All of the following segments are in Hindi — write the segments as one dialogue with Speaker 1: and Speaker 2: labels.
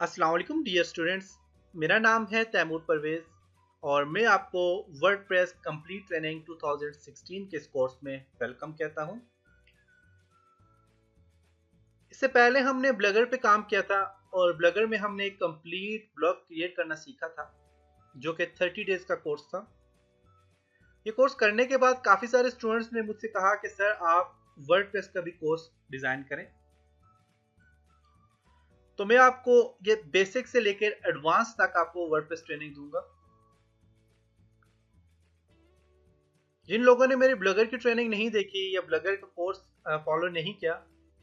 Speaker 1: अस्सलाम वालेकुम डियर स्टूडेंट्स। मेरा नाम है तैमूर परवेज़ और मैं आपको वर्डप्रेस कंप्लीट ट्रेनिंग 2016 के इस कोर्स में वेलकम कहता हूं। इससे पहले हमने ब्लगर पे काम किया था और ब्लगर में हमने एक कंप्लीट ब्लॉग क्रिएट करना सीखा था जो कि 30 डेज का कोर्स था। ये कोर्स करने के बाद काफ़ी सारे स्टूडेंट्स ने मुझसे कहा कि सर आप वर्डप्रेस का भी कोर्स डिज़ाइन करें। तो मैं आपको ये बेसिक से लेकर एडवांस तक आपको वर्डप्रेस ट्रेनिंग दूंगा। जिन लोगों ने मेरी ब्लगर की ट्रेनिंग नहीं देखी या ब्लगर का कोर्स फॉलो नहीं किया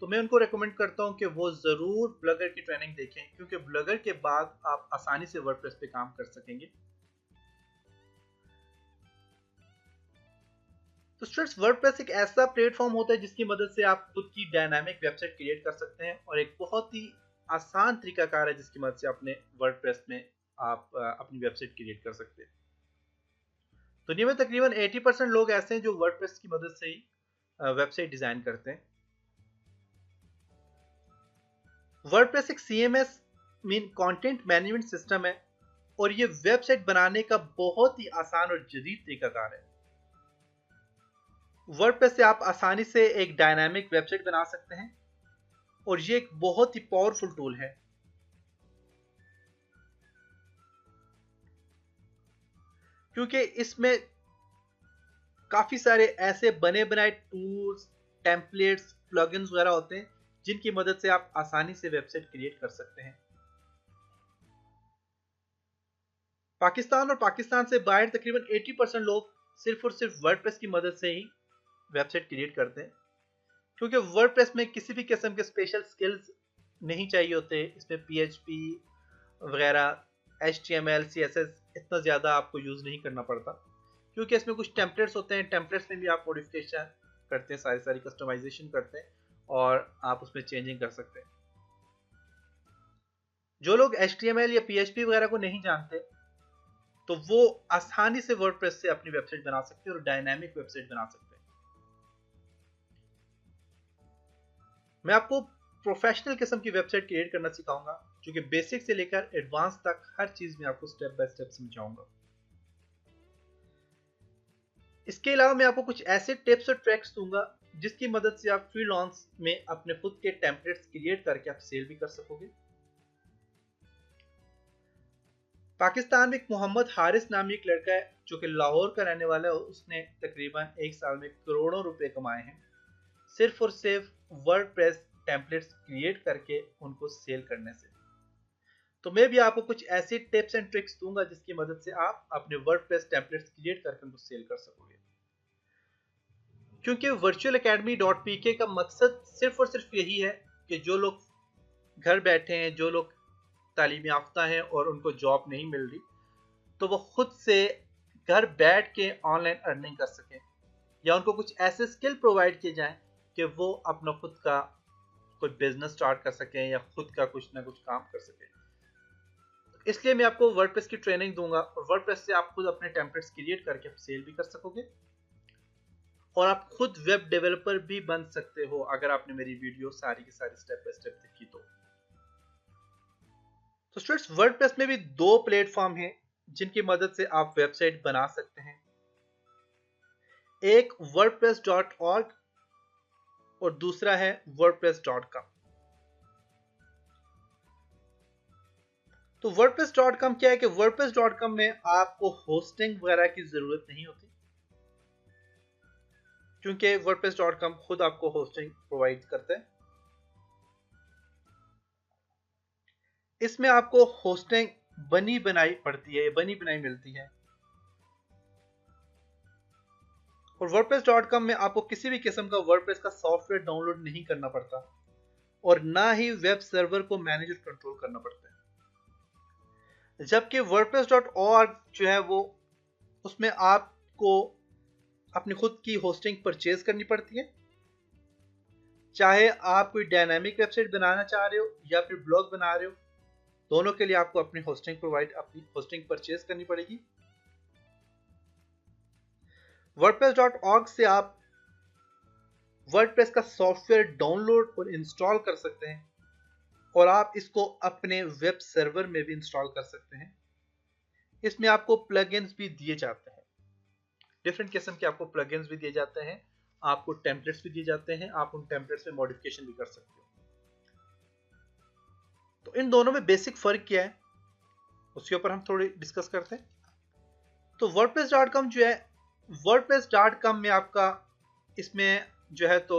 Speaker 1: तो मैं उनको रेकमेंड करता हूं कि वो ज़रूर ब्लगर की ट्रेनिंग देखें, क्योंकि ब्लगर के बाद आप आसानी से वर्डप्रेस पे काम कर सकेंगे। तो स्टूडेंट्स, वर्डप्रेस एक ऐसा प्लेटफॉर्म होता है जिसकी मदद से आप खुद की डायनामिक वेबसाइट क्रिएट कर सकते हैं और एक बहुत ही आसान तरीकाकार है जिसकी मदद से अपने वर्डप्रेस में आप अपनी वेबसाइट क्रिएट कर सकते हैं। दुनिया में तकरीबन 80% लोग ऐसे हैं जो वर्डप्रेस की मदद से ही वेबसाइट डिज़ाइन करते हैं। वर्डप्रेस एक CMS mean content management system है और ये वेबसाइट बनाने का बहुत ही आसान और जदीद तरीकाकार है। वर्डप्रेस से आप आसानी से एक डायनामिक वेबसाइट बना सकते हैं और ये एक बहुत ही पावरफुल टूल है, क्योंकि इसमें काफ़ी सारे ऐसे बने बनाए टूल्स, टेम्पलेट्स, प्लगइन्स वगैरह होते हैं जिनकी मदद से आप आसानी से वेबसाइट क्रिएट कर सकते हैं। पाकिस्तान और पाकिस्तान से बाहर तकरीबन 80% लोग सिर्फ और सिर्फ वर्डप्रेस की मदद से ही वेबसाइट क्रिएट करते हैं, क्योंकि वर्डप्रेस में किसी भी किस्म के स्पेशल स्किल्स नहीं चाहिए होते। इसमें PHP वगैरह, HTML, CSS इतना ज़्यादा आपको यूज़ नहीं करना पड़ता, क्योंकि इसमें कुछ टेम्पलेट्स होते हैं। टेम्पलेट्स में भी आप मॉडिफिकेशन करते हैं, सारी कस्टमाइजेशन करते हैं और आप उसमें चेंजिंग कर सकते हैं। जो लोग HTML या PHP वगैरह को नहीं जानते तो वो आसानी से वर्डप्रेस से अपनी वेबसाइट बना सकते हैं और डायनामिक वेबसाइट बना सकते हैं। मैं आपको प्रोफेशनल किस्म की वेबसाइट क्रिएट करना सिखाऊंगा, जो कि बेसिक से लेकर एडवांस तक हर चीज में आपको स्टेप बाय स्टेप समझाऊंगा। इसके अलावा मैं आपको कुछ ऐसे टिप्स और ट्रैक्स दूंगा जिसकी मदद से आप फ्रीलांस में अपने खुद के टेम्पलेट्स क्रिएट करके आप सेल भी कर सकोगे। पाकिस्तान में एक मोहम्मद हारिस नामी एक लड़का है जो कि लाहौर का रहने वाला है। उसने तकरीबन एक साल में करोड़ों रुपए कमाए हैं सिर्फ और सिर्फ वर्डप्रेस टेम्पलेट्स क्रिएट करके उनको सेल करने से। तो मैं भी आपको कुछ ऐसी टिप्स एंड ट्रिक्स दूंगा जिसकी मदद से आप अपने वर्डप्रेस टेम्पलेट्स क्रिएट करके उनको सेल कर सकोगे, क्योंकि virtualacademy.pk का मकसद सिर्फ और सिर्फ यही है कि जो लोग घर बैठे हैं, जो लोग तालीम याफ्ता हैं और उनको जॉब नहीं मिल रही, तो वो खुद से घर बैठ के ऑनलाइन अर्निंग कर सकें, या उनको कुछ ऐसे स्किल प्रोवाइड किए जाएं कि वो अपना खुद का कोई बिजनेस स्टार्ट कर सकें या खुद का कुछ ना कुछ काम कर सकें। इसलिए मैं आपको वर्डप्रेस की ट्रेनिंग दूंगा और वर्डप्रेस से आप खुद अपने टेम्पलेट्स क्रिएट करके आप सेल भी कर सकोगे और आप खुद वेब डेवलपर भी बन सकते हो अगर आपने मेरी वीडियो सारी की सारी स्टेप बाय स्टेप देखी तो स्टूडेंट्स, वर्डप्रेस में भी दो प्लेटफॉर्म हैं जिनकी मदद से आप वेबसाइट बना सकते हैं। एक wordpress.org और दूसरा है wordpress.com। तो wordpress.com क्या है कि wordpress.com में आपको होस्टिंग वगैरह की जरूरत नहीं होती, क्योंकि wordpress.com खुद आपको होस्टिंग प्रोवाइड करते हैं। इसमें आपको होस्टिंग बनी बनाई पड़ती है, बनी बनाई मिलती है। और wordpress.com में आपको किसी भी किस्म का वर्डप्रेस का सॉफ्टवेयर डाउनलोड नहीं करना पड़ता और ना ही वेब सर्वर को मैनेज और कंट्रोल करना पड़ता है। जबकि wordpress.org जो है वो उसमें आपको अपनी खुद की होस्टिंग परचेज करनी पड़ती है। चाहे आप कोई डायनामिक वेबसाइट बनाना चाह रहे हो या फिर ब्लॉग बना रहे हो, दोनों के लिए आपको अपनी होस्टिंग परचेज करनी पड़ेगी। wordpress.org से आप वर्डप्रेस का सॉफ्टवेयर डाउनलोड और इंस्टॉल कर सकते हैं और आप इसको अपने वेब सर्वर में भी इंस्टॉल कर सकते हैं। इसमें आपको प्लगइन्स भी दिए जाते हैं, डिफरेंट किस्म के आपको प्लगइन्स भी दिए जाते हैं, आपको टेम्पलेट्स भी दिए जाते हैं, आप उन टेम्पलेट्स में मॉडिफिकेशन भी कर सकते हो। तो इन दोनों में बेसिक फर्क क्या है उसके ऊपर हम थोड़ी डिस्कस करते हैं। तो wordpress.com जो है, wordpress.com में आपका इसमें जो है तो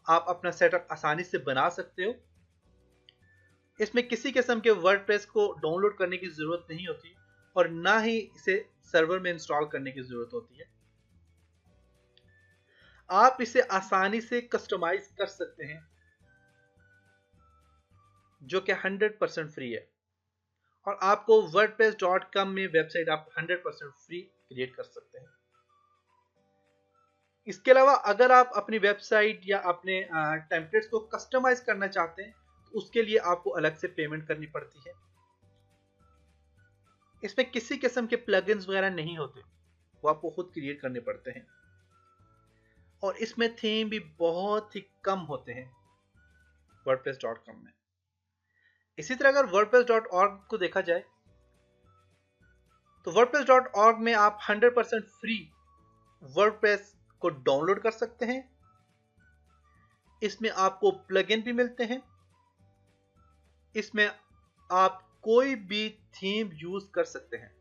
Speaker 1: आप अपना सेटअप आसानी से बना सकते हो। इसमें किसी किस्म के वर्डप्रेस को डाउनलोड करने की जरूरत नहीं होती और ना ही इसे सर्वर में इंस्टॉल करने की जरूरत होती है। आप इसे आसानी से कस्टमाइज कर सकते हैं, जो कि 100% फ्री है। और आपको wordpress.com में वेबसाइट आप 100% फ्री क्रिएट कर सकते हैं। इसके अलावा अगर आप अपनी वेबसाइट या अपने टेम्पलेट्स को कस्टमाइज करना चाहते हैं तो उसके लिए आपको अलग से पेमेंट करनी पड़ती है। इसमें किसी किस्म के प्लगइन्स वगैरह नहीं होते, वो आपको खुद क्रिएट करने पड़ते हैं। और इसमें थीम भी बहुत ही कम होते हैं wordpress.com में। इसी तरह अगर wordpress.org को देखा जाए तो wordpress.org में आप 100% फ्री वर्डप्रेस को डाउनलोड कर सकते हैं। इसमें आपको प्लगइन भी मिलते हैं। इसमें आप कोई भी थीम यूज कर सकते हैं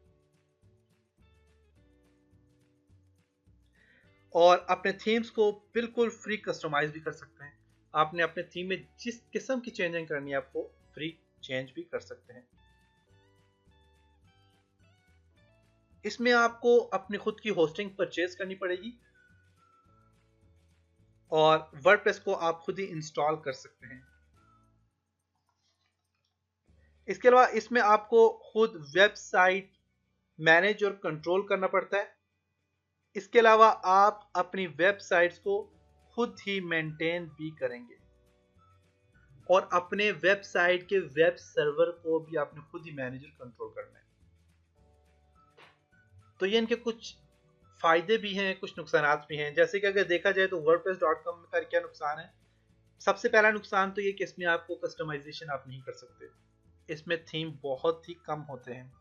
Speaker 1: और अपने थीम्स को बिल्कुल फ्री कस्टमाइज भी कर सकते हैं। आपने अपने थीम में जिस किस्म की चेंजिंग करनी है आपको फ्री चेंज भी कर सकते हैं। इसमें आपको अपनी खुद की होस्टिंग परचेज करनी पड़ेगी और वर्डप्रेस को आप खुद ही इंस्टॉल कर सकते हैं। इसके अलावा इसमें आपको खुद वेबसाइट मैनेज और कंट्रोल करना पड़ता है। इसके अलावा आप अपनी वेबसाइट्स को खुद ही मेंटेन भी करेंगे और अपने वेबसाइट के वेब सर्वर को भी आपने खुद ही मैनेज और कंट्रोल करना है। तो ये इनके कुछ फायदे भी हैं, कुछ नुकसान भी हैं। जैसे कि अगर देखा जाए तो wordpress.com का क्या नुकसान है। सबसे पहला नुकसान तो ये कि इसमें आपको कस्टमाइजेशन आप नहीं कर सकते। इसमें थीम बहुत ही कम होते हैं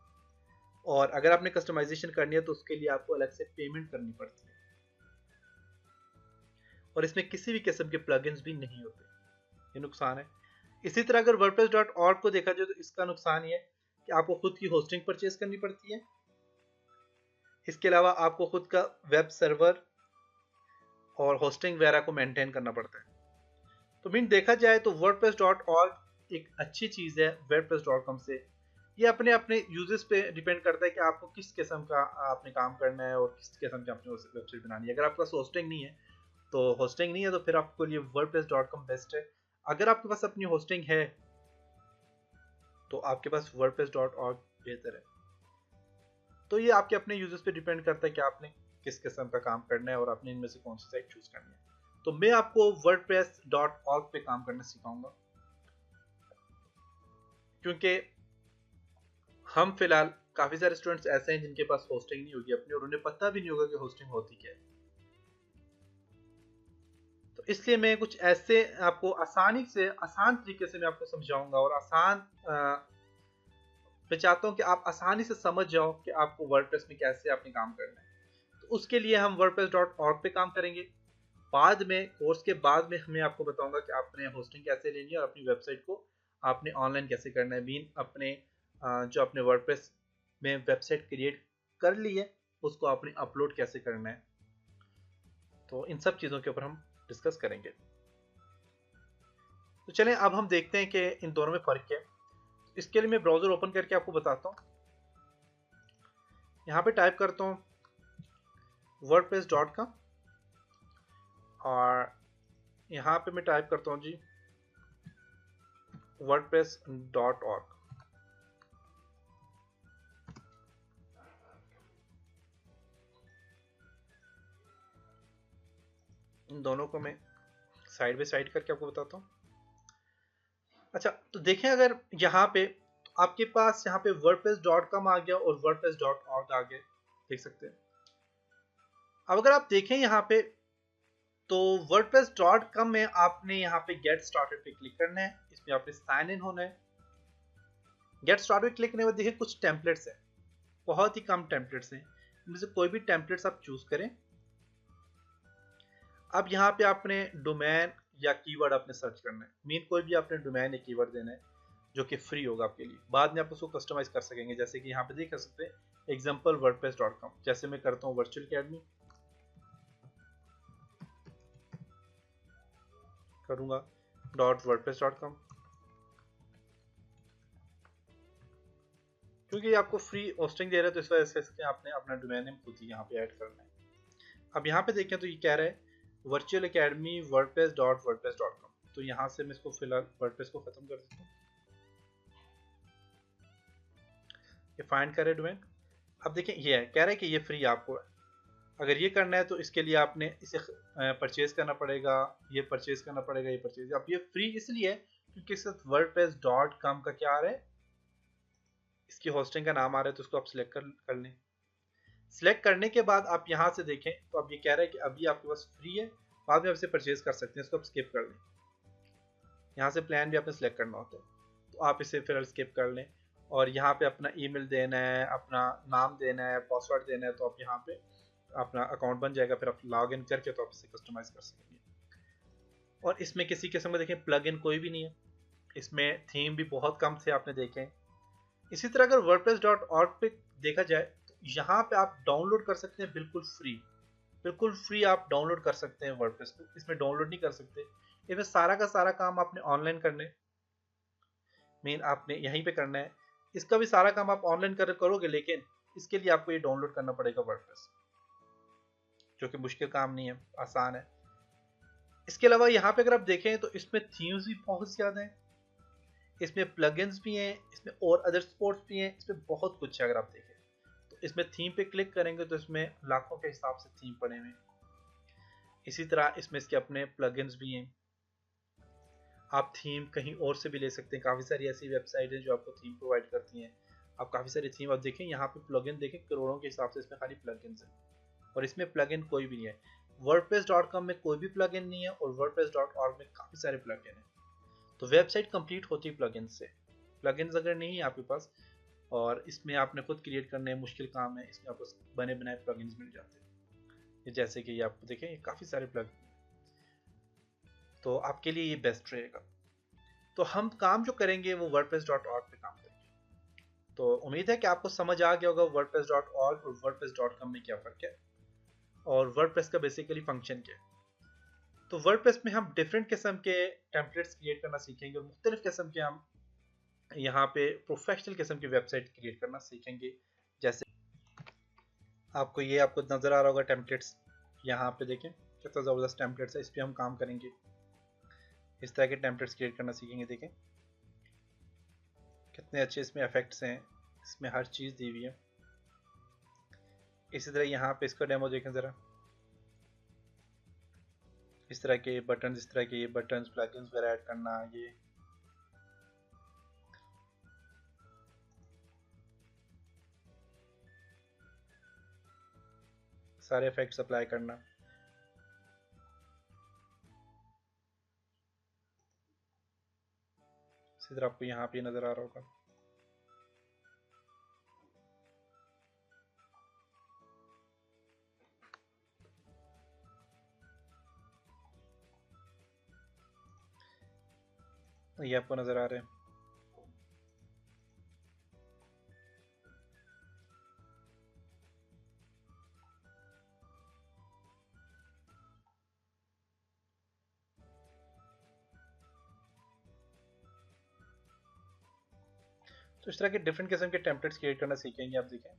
Speaker 1: और अगर आपने कस्टमाइजेशन करनी है तो उसके लिए आपको अलग से पेमेंट करनी पड़ती है और इसमें किसी भी किस्म के प्लगइन्स भी नहीं होते। ये नुकसान है। इसी तरह अगर wordpress.org को देखा जाए तो इसका नुकसान ये है कि आपको खुद की होस्टिंग परचेज करनी पड़ती है। इसके अलावा आपको खुद का वेब सर्वर और होस्टिंग वगैरह को मेंटेन करना पड़ता है। तो मीन देखा जाए तो wordpress.org एक अच्छी चीज़ है wordpress.com से। ये अपने अपने यूजर्स पे डिपेंड करता है कि आपको किस किस्म का आपने काम करना है और किस किस्म की अपनी वेबसाइट बनानी है। अगर आपके पास होस्टिंग नहीं है तो फिर आपके लिए wordpress.com बेस्ट है। अगर आपके पास अपनी होस्टिंग है तो आपके पास wordpress.org बेहतर है। तो ये आपके अपने यूजर्स पे डिपेंड करता है कि आपने किस किस्म का काम करना है और आपने इनमें से कौन सी साइट चूज करनी है। तो मैं आपको wordpress.org पे काम करना सिखाऊंगा क्योंकि हम फिलहाल काफी सारे स्टूडेंट्स ऐसे हैं जिनके पास होस्टिंग नहीं होगी अपनी और उन्हें पता भी नहीं होगा कि होस्टिंग होती क्या है। तो इसलिए मैं कुछ ऐसे आपको आसान तरीके से मैं आपको समझाऊंगा और मैं चाहता हूं कि आप आसानी से समझ जाओ कि आपको वर्डप्रेस में कैसे अपने काम करना है। तो उसके लिए हम wordpress.org पे काम करेंगे। बाद में कोर्स के बाद में मैं आपको बताऊंगा कि आपने होस्टिंग कैसे लेनी है और अपनी वेबसाइट को आपने ऑनलाइन कैसे करना है। मीन अपने जो अपने वर्डप्रेस में वेबसाइट क्रिएट कर ली है उसको आपने अपलोड कैसे करना है। तो इन सब चीज़ों के ऊपर हम डिस्कस करेंगे। तो चलें अब हम देखते हैं कि इन दोनों में फ़र्क क्या है। इसके लिए मैं ब्राउज़र ओपन करके आपको बताता हूँ। यहाँ पे टाइप करता हूँ wordpress.com और यहाँ पे मैं टाइप करता हूँ जी wordpress.org। इन दोनों को मैं साइड बाय साइड करके आपको बताता हूँ। अच्छा, तो देखें अगर यहाँ पे आपके पास यहाँ पे wordpress.com आ गया और wordpress.org आ गया, देख सकते हैं। अब अगर आप देखें यहाँ पे तो wordpress.com में आपने यहाँ पे गेट स्टार्टेड पे क्लिक करना है, इसमें आपने साइन इन होना है। गेट स्टार्टेड क्लिक करने के बाद देखिए कुछ टेम्पलेट्स है, बहुत ही कम टेम्पलेट्स हैं, इनमें से कोई भी टेम्पलेट्स आप चूज करें। अब यहाँ पे आपने डोमेन या कीवर्ड आपने सर्च करना है, मीन कोई भी आपने डोमेन या कीवर्ड देना है जो कि फ्री होगा आपके लिए, बाद में आप उसको कस्टमाइज कर सकेंगे। जैसे कि यहाँ पे देख सकते हैं एग्जाम्पल wordpress.com, जैसे मैं करता हूँ वर्चुअल अकेडमी करूंगा .wordpress.com, क्योंकि आपको फ्री होस्टिंग दे रहा है तो इस वजह से आपने अपना डोमेन नेम खुद ही यहाँ पे ऐड करना है। अब यहाँ पे देखें तो ये कह रहा है वर्चुअल अकेडमी wordpress.wordpress.com, तो यहाँ से मैं इसको फिलहाल वर्डप्रेस को खत्म कर देता हूँ, ये फाइंड करे डोमेन। अब देखें ये है, कह रहा है कि ये फ्री आपको है, अगर ये करना है तो इसके लिए आपने इसे परचेज करना पड़ेगा, ये परचेज करना पड़ेगा, ये परचेज। अब ये फ्री इसलिए है क्योंकि इसके साथ wordpress.com का क्या आ रहा है, इसकी होस्टिंग का नाम आ रहा है, तो उसको आप सिलेक्ट कर लें। सिलेक्ट करने के बाद आप यहाँ से देखें तो अब ये कह रहा है कि अभी आपके पास फ्री है, बाद में आप इसे परचेज कर सकते हैं, इसको आप स्किप कर लें। यहाँ से प्लान भी आपने सिलेक्ट करना होता है, तो आप इसे फिर स्किप कर लें और यहाँ पे अपना ईमेल देना है, अपना नाम देना है, पासवर्ड देना है, तो आप यहाँ पे अपना अकाउंट बन जाएगा, फिर आप लॉग इन करके तो आप इसे कस्टमाइज कर सकेंगे। और इसमें किसी किस्म का देखें प्लग इन कोई भी नहीं है, इसमें थीम भी बहुत कम थे आपने देखे। इसी तरह अगर wordpress.org पे देखा जाए तो यहाँ पे आप डाउनलोड कर सकते हैं बिल्कुल फ्री आप डाउनलोड कर सकते हैं वर्डप्रेस को, इसमें डाउनलोड नहीं कर सकते, इसमें सारा का सारा काम आपने ऑनलाइन करने, मेन आपने यहीं पे करना है, इसका भी सारा काम आप ऑनलाइन करोगे, लेकिन इसके लिए आपको ये डाउनलोड करना पड़ेगा वर्डप्रेस, जो कि मुश्किल काम नहीं है, आसान है। इसके अलावा यहाँ पे अगर आप देखें तो इसमें थीम्स भी बहुत ज़्यादा हैं, इसमें प्लगइन्स भी हैं, इसमें और अदर सपोर्ट्स भी हैं, इसमें बहुत कुछ है। अगर आप देखें तो इसमें थीम पे क्लिक करेंगे तो इसमें लाखों के हिसाब से थीम पड़े हुए हैं। इसी तरह इसमें इसके अपने प्लगइन्स भी हैं, आप थीम कहीं और से भी ले सकते हैं, काफ़ी सारी ऐसी वेबसाइट हैं जो आपको थीम प्रोवाइड करती हैं, आप काफ़ी सारी थीम आप देखें यहाँ पे प्लगइन देखें, करोड़ों के हिसाब से इसमें खाली प्लगइन्स हैं, और इसमें प्लगइन कोई भी नहीं है। wordpress.com में कोई भी प्लगइन नहीं है और wordpress.org में काफ़ी सारे प्लगइन हैं, तो वेबसाइट कंप्लीट होती है प्लगइन से। प्लगइन्स अगर नहीं है आपके पास और इसमें आपने खुद क्रिएट करने है, मुश्किल काम है, इसमें आपको बने बनाए प्लगइन्स मिल जाते हैं, जैसे कि ये आपको देखें ये काफ़ी सारे प्लगइन, तो आपके लिए ये बेस्ट रहेगा। तो हम काम जो करेंगे वो wordpress.org पे काम करेंगे। तो उम्मीद है कि आपको समझ आ गया होगा wordpress.org और wordpress.com में क्या फ़र्क है और वर्डप्रेस का बेसिकली फंक्शन क्या है। तो वर्डप्रेस में हम डिफरेंट किस्म के टेम्पलेट्स क्रिएट करना सीखेंगे और मुख्तलिफ किस्म के हम यहाँ पे प्रोफेशनल किस्म की वेबसाइट क्रिएट करना सीखेंगे। जैसे आपको नज़र आ रहा होगा टेम्पलेट्स, यहाँ पे देखें कितना ज़बरदस्त टेम्पलेट्स है, इस पर हम काम करेंगे, इस तरह के टेम्पलेट्स क्रिएट करना सीखेंगे। देखें कितने अच्छे इसमें इफेक्ट्स हैं, इसमें हर चीज़ दी हुई है। इसी तरह यहाँ पे इसका डेमो देखें ज़रा, इस तरह के बटन, इस तरह के ये बटन प्लगइन्स वगैरह ऐड करना, ये सारे इफेक्ट्स अप्लाई करना। इसी तरह आपको यहाँ पे नज़र आ रहा होगा। ये आपको नज़र आ रहे हैं। तो इस तरह के डिफरेंट किस्म के टेम्पलेट्स क्रिएट करना सीखेंगे आप। देखें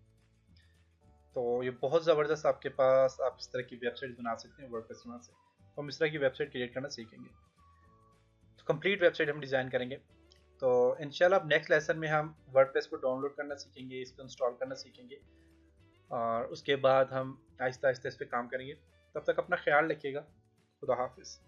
Speaker 1: तो ये बहुत ज़बरदस्त आपके पास, आप इस तरह की वेबसाइट बना सकते हैं वर्डप्रेस से। हम इस तरह की वेबसाइट क्रिएट करना सीखेंगे, तो कंप्लीट वेबसाइट हम डिज़ाइन करेंगे। तो इंशाल्लाह अब नेक्स्ट लेसन में हम वर्डप्रेस को डाउनलोड करना सीखेंगे, इसको इंस्टॉल करना सीखेंगे और उसके बाद हम आहिस्ता आहिस्ता इस पर काम करेंगे। तब तक अपना ख्याल रखिएगा। खुदा हाफिज़।